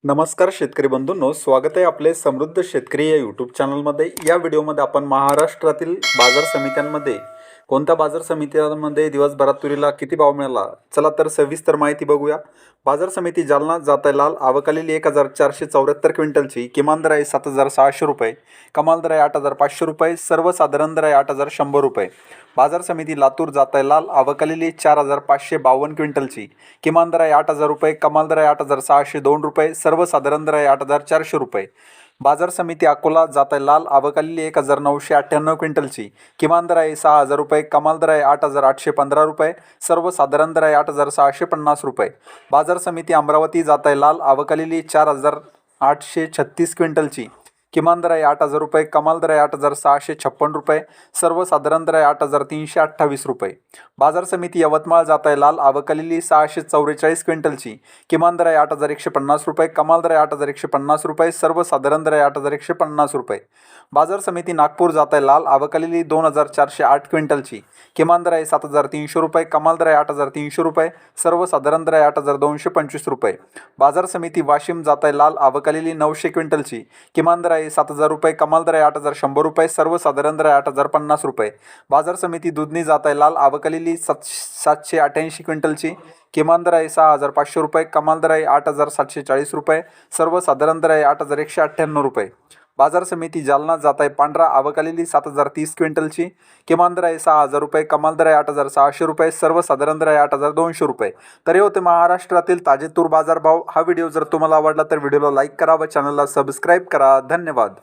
नमस्कार शेतकरी बंधूंनो, स्वागत आहे आपले समृद्ध शेतकरी या यूट्यूब चॅनलमध्ये. या व्हिडिओमध्ये आपण महाराष्ट्रातील बाजार समित्यांमध्ये कोणत्या बाजार समित्यांमध्ये दिवसभरात तुरीला किती भाव मिळाला, चला तर सविस्तर माहिती बघूया. बाजार समिती जालना जात लाल आवकालेली 1474 क्विंटलची, किमान दर आहे 7600 रुपये, कमाल दर आहे 8500 रुपये, सर्वसाधारण दर आहे 8100 रुपये. बाजार समिती लातूर जात लाल आवकालेली 4552 क्विंटलची, किमान दर आहे 8000 रुपये, कमाल दर आहे 8602 रुपये, सर्वसाधारण दर आहे 8400 रुपये. बाजार समिती अकोला जात लाल आवकालेली 1998 क्विंटलची, किमान दर आहे 6000 रुपये, कमाल दर आहे 8815 रुपये, सर्वसाधारण दर आहे 8650 रुपये. बाजार समिती अमरावती जात लाल आवकालेली 4836 क्विंटलची, किमान दर आहे 8000 रुपये, कमाल दर आहे 8656 रुपये, सर्वसाधारण दर आहे 8328 रुपये. बाजार समिती यवतमाळ जात लाल आवकालेली 644 क्विंटलची, किमान दर आहे 8150 रुपये, कमाल दर आहे 8150 रुपये, सर्वसाधारण दर आहे 8150 रुपये. बाजार समिती नागपूर जात लाल आवकालेली 2408 क्विंटलची, किमान दर आहे 7300 रुपये, कमाल दर आहे 8300 रुपये, सर्वसाधारण दर आहे 8225 रुपये. बाजार समिती वाशिम जात लाल आवकालेली 900 क्विंटलची, किमान दर आहे 7000 रुपये, कमाल दर आहे 8100 रुपये, सर्वसाधारण दर आहे 8050 रुपये. बाजार समिती दुधनी जात लाल आवकालेली 788 क्विंटलची, किमान दर आहे 6500 रुपये, कमाल दर आहे 8740 रुपये, सर्वसाधारण दर आहे 8198 रुपये. बाजार समिती जालना जात पांढरा आवकालेली 7030 क्विंटलची, किमान दर आहे 6000 रुपये, कमाल दर आहे 8600 रुपये, सर्वसाधारण दर आहे 8200 रुपये. तर हे होते महाराष्ट्रातील ताजे तूर बाजार भाव. हा व्हिडिओ जर तुम्हाला आवडला तर व्हिडिओला लाईक करा व चॅनलला सबस्क्राईब करा. धन्यवाद.